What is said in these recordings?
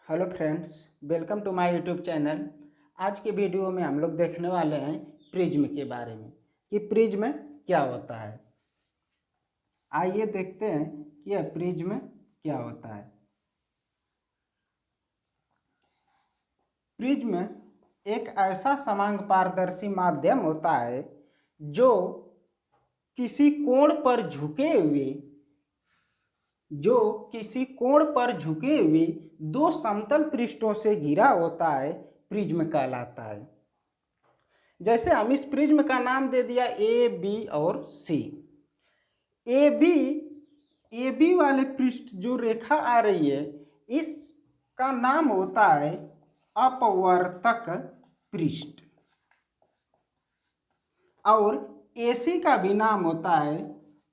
Hello friends, welcome to my YouTube channel. आज के video में हम लोग देखने वाले हैं प्रिज्म के बारे में कि प्रिज्म क्या होता है। आइए देखते हैं कि यह प्रिज्म क्या होता है। प्रिज्म एक ऐसा समांग पारदर्शी माध्यम होता है जो किसी कोण पर झुके हुए दो समतल पृष्ठों से घिरा होता है, प्रिज्म कहलाता है। जैसे हम इस प्रिज्म का नाम दे दिया ए, बी और सी। ए बी वाले पृष्ठ जो रेखा आ रही है इसका नाम होता है अपवर्तक पृष्ठ, और ए सी का भी नाम होता है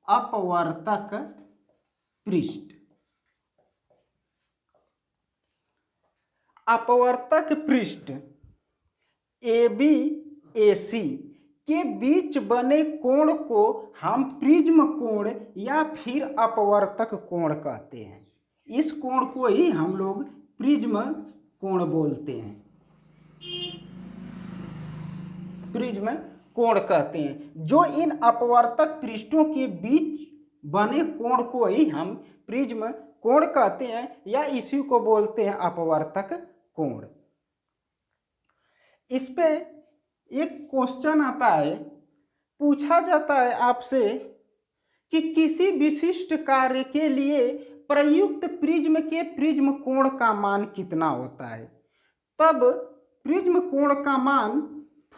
अपवर्तक पृष्ठ। अपवर्तक पृष्ठ ए बी ए सी के बीच बने कोण को हम प्रिज्म कोण या फिर अपवर्तक कोण कहते हैं। इस कोण को ही हम लोग प्रिज्म कोण बोलते हैं, प्रिज्म कोण कहते हैं। जो इन अपवर्तक पृष्ठों के बीच बने कोण को ही हम प्रिज्म कोण कहते हैं या इसी को बोलते हैं अपवर्तक कोण। इस पे एक क्वेश्चन आता है, पूछा जाता है आपसे कि किसी विशिष्ट कार्य के लिए प्रयुक्त प्रिज्म के प्रिज्म कोण का मान कितना होता है। तब प्रिज्म कोण का मान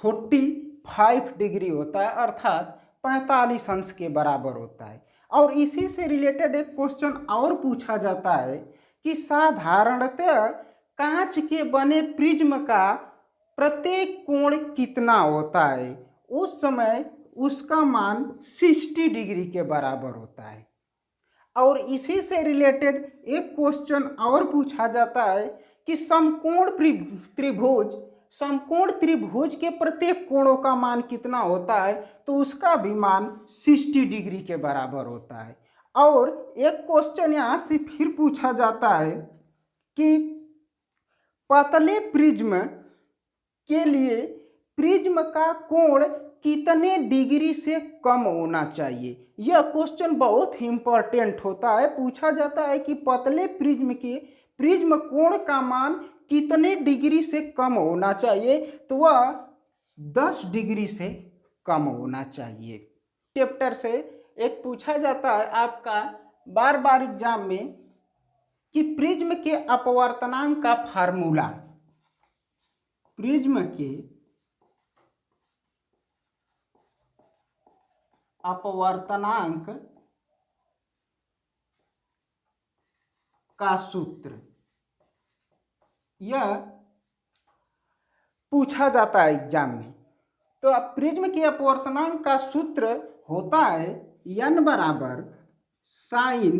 45 डिग्री होता है, अर्थात 45 अंश के बराबर होता है। और इसी से रिलेटेड एक क्वेश्चन और पूछा जाता है कि साधारणतः कांच के बने प्रिज्म का प्रत्येक कोण कितना होता है। उस समय उसका मान 60 डिग्री के बराबर होता है। और इसी से रिलेटेड एक क्वेश्चन और पूछा जाता है कि समकोण त्रिभुज के प्रत्येक कोणों का मान कितना होता है, तो उसका भी मान 60 डिग्री के बराबर होता है। और एक क्वेश्चन यहाँ से फिर पूछा जाता है कि पतले प्रिज्म के लिए प्रिज्म का कोण कितने डिग्री से कम होना चाहिए। यह क्वेश्चन बहुत ही इंपॉर्टेंट होता है। पूछा जाता है कि पतले प्रिज्म के प्रिज्म कोण का मान कितने डिग्री से कम होना चाहिए, तो वह 10 डिग्री से कम होना चाहिए। चैप्टर से एक पूछा जाता है आपका बार बार एग्जाम में कि प्रिज्म के अपवर्तनांक का फार्मूला, प्रिज्म के अपवर्तनांक का सूत्र, यह पूछा जाता है एग्जाम में। तो अब प्रिज्म के अपवर्तनांक का सूत्र होता है n बराबर sine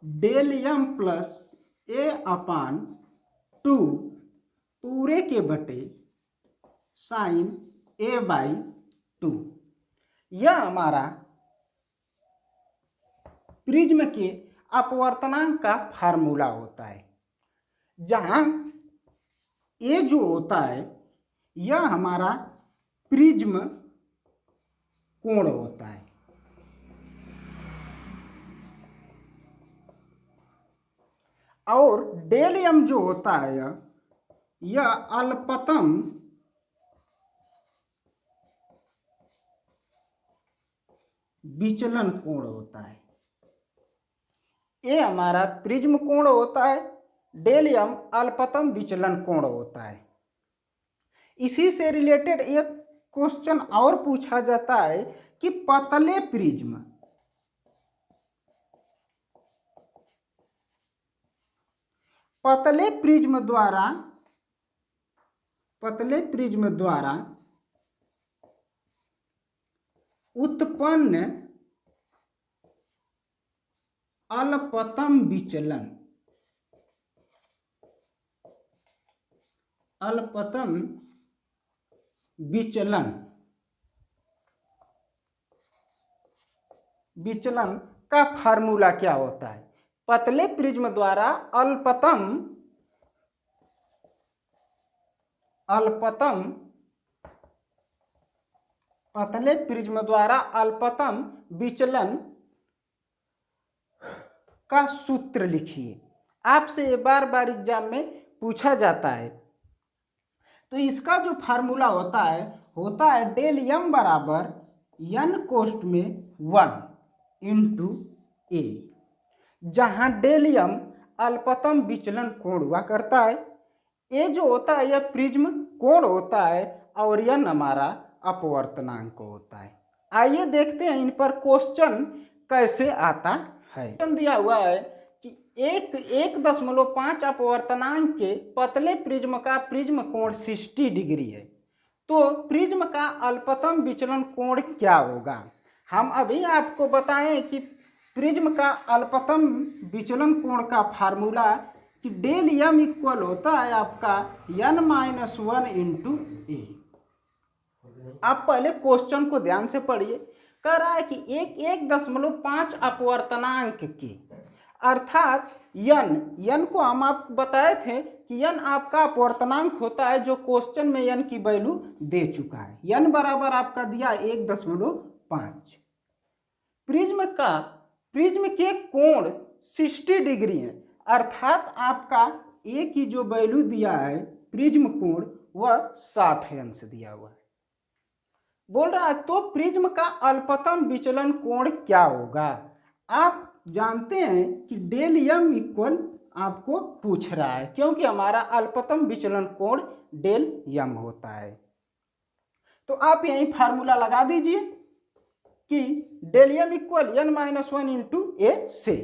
del m plus a upon 2 पूरे के बटे साइन a बाई 2। यह हमारा प्रिज्म के अपवर्तनांक का फार्मूला होता है, जहां ए जो होता है यह हमारा प्रिज्म कोण होता है, और डेल एम जो होता है यह अल्पतम विचलन कोण होता है। ये हमारा प्रिज्म कोण होता है, डेल एम अल्पतम विचलन कोण होता है। इसी से रिलेटेड एक क्वेश्चन और पूछा जाता है कि पतले प्रिज्म द्वारा उत्पन्न अल्पतम विचलन का फार्मूला क्या होता है। पतले प्रिज्म द्वारा पतले प्रिज्म द्वारा अल्पतम विचलन का सूत्र लिखिए। आपसे ये बार बार एग्जाम में पूछा जाता है। तो इसका जो फार्मूला होता है डेल यम बराबर n कोष्ठ में 1 इंटू ए, जहाँ डेल यम अल्पतम विचलन कोण हुआ करता है। ए जो होता है यह प्रिज्म कोण होता है और n हमारा अपवर्तनांक होता है। आइए देखते हैं इन पर क्वेश्चन कैसे आता है। क्वेश्चन दिया हुआ है कि 1.5 अपवर्तनांक के पतले प्रिज्म का प्रिज्म कोण 60 डिग्री है, तो प्रिज्म का अल्पतम विचलन कोण क्या होगा। हम अभी आपको बताएं कि प्रिज्म का अल्पतम विचलन कोण का फार्मूला कि डेल यम इक्वल होता है आपका n-1 इंटू ए। आप पहले क्वेश्चन को ध्यान से पढ़िए। कह रहा है कि 1.5 अपवर्तनांक के, अर्थात n को हम आपको बताए थे कि n आपका अपवर्तनांक होता है, जो क्वेश्चन में n की वैल्यू दे चुका है। n बराबर आपका दिया 1.5। प्रिज्म के कोण 60 डिग्री है, अर्थात आपका ए की जो वैल्यू दिया है प्रिज्म कोण वह 60 अंश दिया हुआ है। बोल रहा है तो प्रिज्म का अल्पतम विचलन कोण क्या होगा। आप जानते हैं कि डेल यम इक्वल आपको पूछ रहा है, क्योंकि हमारा अल्पतम विचलन कोण डेल यम होता है। तो आप यही फार्मूला लगा दीजिए कि डेल यम इक्वल n-1 इंटू ए से।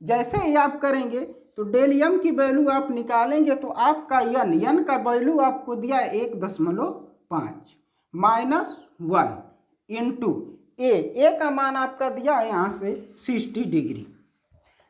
जैसे ही आप करेंगे तो डेल यम की वैल्यू आप निकालेंगे तो आपका n का वैल्यू आपको दिया 1.5 -1 इंटू ए का मान आपका दिया है यहाँ से 60 डिग्री।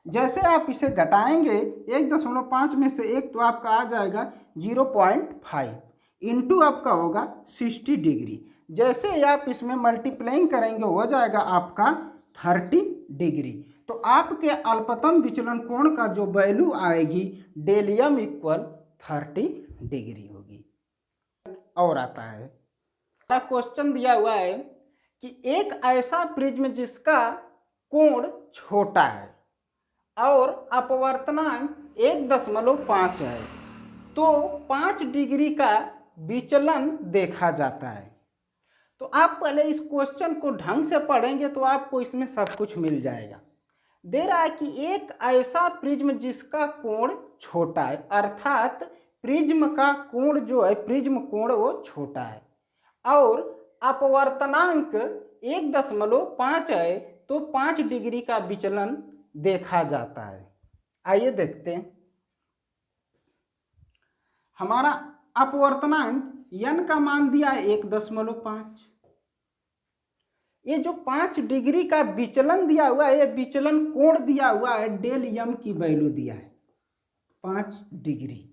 जैसे आप इसे घटाएंगे 1.5 में से 1 तो आपका आ जाएगा 0.5 इंटू आपका होगा 60 डिग्री। जैसे ही आप इसमें मल्टीप्लाइंग करेंगे हो जाएगा आपका 30 डिग्री। तो आपके अल्पतम विचलन कोण का जो वैल्यू आएगी डेल यम इक्वल 30 डिग्री होगी। और आता है क्वेश्चन दिया हुआ है कि एक ऐसा प्रिज्म जिसका कोण छोटा है और अपवर्तनांक 1.5 है, तो 5 डिग्री का विचलन देखा जाता है। तो आप पहले इस क्वेश्चन को ढंग से पढ़ेंगे तो आपको इसमें सब कुछ मिल जाएगा। दे रहा है कि एक ऐसा प्रिज्म जिसका कोण छोटा है, अर्थात प्रिज्म का कोण जो है प्रिज्म कोण वो छोटा है और अपवर्तनांक 1.5 है, तो 5 डिग्री का विचलन देखा जाता है। आइए देखते हैं। हमारा अपवर्तनांक n का मान दिया है 1.5। ये जो 5 डिग्री का विचलन दिया हुआ है, ये विचलन कोण दिया हुआ है, डेल यम की वैल्यू दिया है 5 डिग्री।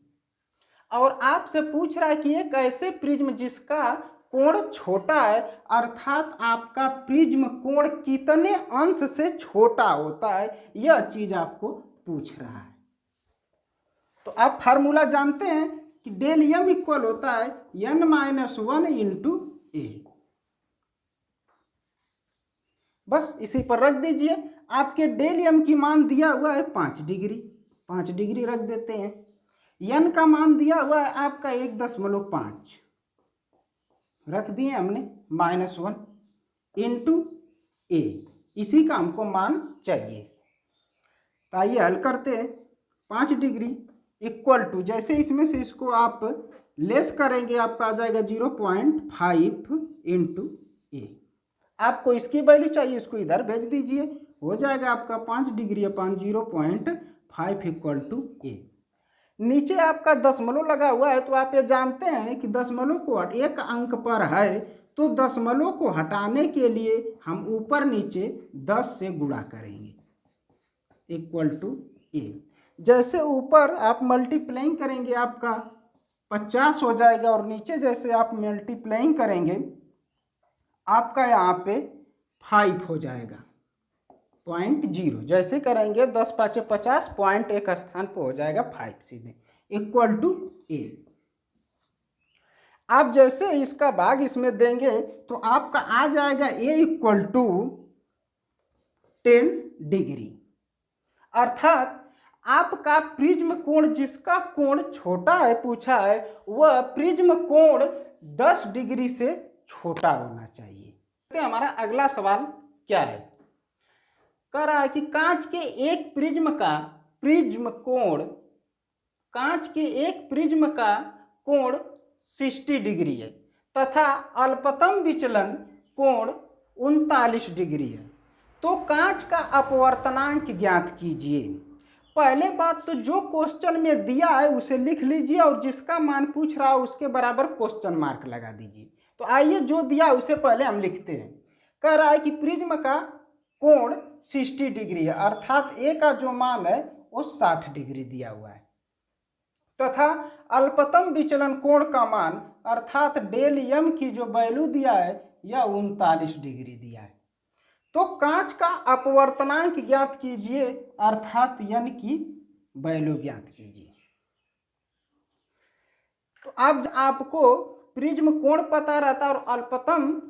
और आपसे पूछ रहा है कि एक ऐसे प्रिज्म जिसका कोण छोटा है, अर्थात आपका प्रिज्म कोण कितने अंश से छोटा होता है, यह चीज आपको पूछ रहा है। तो आप फार्मूला जानते हैं कि डेल यम इक्वल होता है n-1 इंटू ए। बस इसी पर रख दीजिए। आपके डेल यम की मान दिया हुआ है 5 डिग्री रख देते हैं। n का मान दिया हुआ है आपका 1.5 रख दिए हमने -1 इंटू ए। इसी का हमको मान चाहिए। तो आइए हल करते हैं। 5 डिग्री इक्वल टू, जैसे इसमें से इसको आप लेस करेंगे आपका आ जाएगा 0.5 इंटू ए। आपको इसकी वैल्यू चाहिए, इसको इधर भेज दीजिए, हो जाएगा आपका 5 डिग्री अपान 0.5 इक्वल टू ए। नीचे आपका दशमलव लगा हुआ है, तो आप ये जानते हैं कि दशमलव को एक अंक पर है, तो दशमलव को हटाने के लिए हम ऊपर नीचे 10 से गुणा करेंगे इक्वल टू ए। जैसे ऊपर आप मल्टीप्लाइंग करेंगे आपका 50 हो जाएगा, और नीचे जैसे आप मल्टीप्लाइंग करेंगे आपका यहाँ पे 5 हो जाएगा 0.0 जैसे करेंगे 10 5 50, पॉइंट एक स्थान पर हो जाएगा 5 सीधे इक्वल टू ए। आप जैसे इसका भाग इसमें देंगे तो आपका आ जाएगा ए इक्वल टू 10 डिग्री। अर्थात आपका प्रिज्म कोण, जिसका कोण छोटा है पूछा है, वह प्रिज्म कोण 10 डिग्री से छोटा होना चाहिए। तो हमारा अगला सवाल क्या है, कह रहा है कि कांच के एक प्रिज्म का कोण 60 डिग्री है तथा अल्पतम विचलन कोण 39 डिग्री है, तो कांच का अपवर्तनांक ज्ञात कीजिए। पहले बात तो जो क्वेश्चन में दिया है उसे लिख लीजिए और जिसका मान पूछ रहा है उसके बराबर क्वेश्चन मार्क लगा दीजिए। तो आइए जो दिया उसे पहले हम लिखते हैं। कह रहा है कि प्रिज्म का कोण 60 डिग्री है, अर्थात ए का जो मान है वो 60 डिग्री दिया हुआ है, तथा अल्पतम विचलन कोण का मान अर्थात डेल एम की जो वैल्यू दिया है यह 39 डिग्री दिया है। तो कांच का अपवर्तनांक ज्ञात कीजिए, अर्थात एन की वैल्यू ज्ञात कीजिए। तो अब आपको प्रिज्म कोण पता रहता है और अल्पतम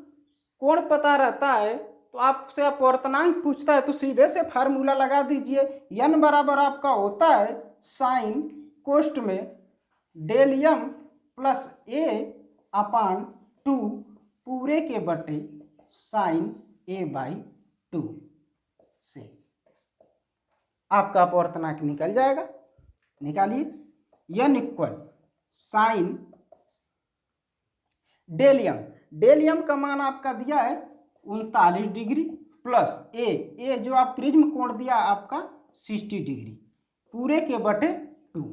कोण पता रहता है, तो आपसे अपवर्तनांक पूछता है तो सीधे से फार्मूला लगा दीजिए। एन बराबर आपका होता है साइन कोष्ट में डेल एम प्लस ए अपान 2 पूरे के बटे साइन ए बाई 2 से आपका अपवर्तनांक निकल जाएगा। निकालिए। N equal sine del m का मान आपका दिया है 39 डिग्री प्लस ए जो आप प्रिज्म कोण दिया आपका 60 डिग्री पूरे के बटे 2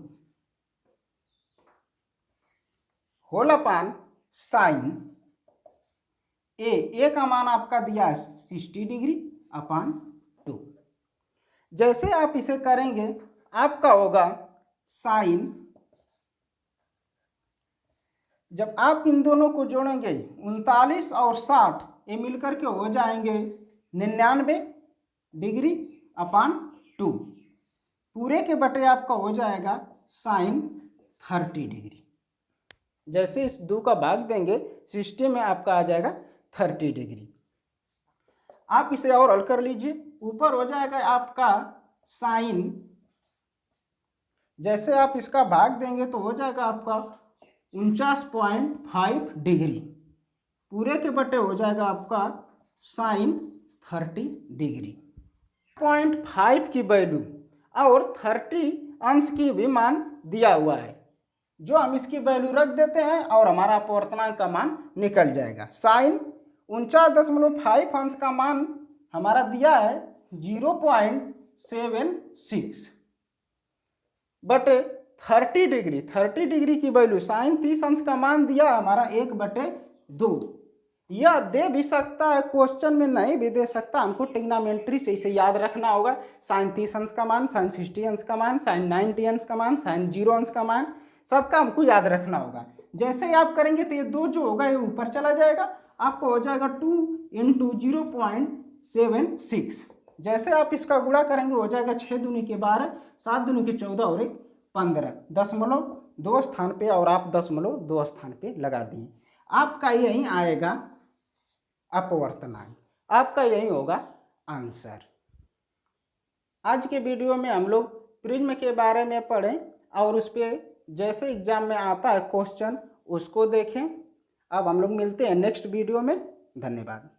होल अपान साइन ए का मान आपका दिया है 60 डिग्री अपान 2। जैसे आप इसे करेंगे आपका होगा साइन, जब आप इन दोनों को जोड़ेंगे 39 और 60 ये मिलकर के हो जाएंगे 99 डिग्री अपान 2 पूरे के बटे आपका हो जाएगा साइन 30 डिग्री। जैसे इस 2 का भाग देंगे 60 में आपका आ जाएगा 30 डिग्री। आप इसे और हल कर लीजिए, ऊपर हो जाएगा आपका साइन, जैसे आप इसका भाग देंगे तो हो जाएगा आपका 49.5 डिग्री पूरे के बटे हो जाएगा आपका साइन 30 डिग्री। 0.5 की वैल्यू और 30 अंश की भी मान दिया हुआ है, जो हम इसकी वैल्यू रख देते हैं और हमारा अपवर्तनांक का मान निकल जाएगा। साइन 49.5 अंश का मान हमारा दिया है 0.76 बटे 30 डिग्री की वैल्यू साइन 30 अंश का मान दिया हमारा 1/2। यह दे भी सकता है क्वेश्चन में, नहीं भी दे सकता, हमको ट्रिग्नोमेट्री से इसे याद रखना होगा। साइन 30 अंश का मान, साइन 60 अंश का मान, साइन 90 अंश का मान, साइन 0 अंश का मान, सबका हमको याद रखना होगा। जैसे ही आप करेंगे तो ये 2 जो होगा ये ऊपर चला जाएगा, आपको हो जाएगा 2 × 0.76। जैसे आप इसका गुणा करेंगे हो जाएगा 6 दूनी के 12, 7 दूनी के 14 और 1 15, 0.2 स्थान पे और आप 0.2 स्थान पे लगा दिए। आपका यही आएगा अपवर्तनांक, आपका यही होगा आंसर। आज के वीडियो में हम लोग प्रिज्म के बारे में पढ़ें और उस पर जैसे एग्जाम में आता है क्वेश्चन उसको देखें। अब हम लोग मिलते हैं नेक्स्ट वीडियो में। धन्यवाद।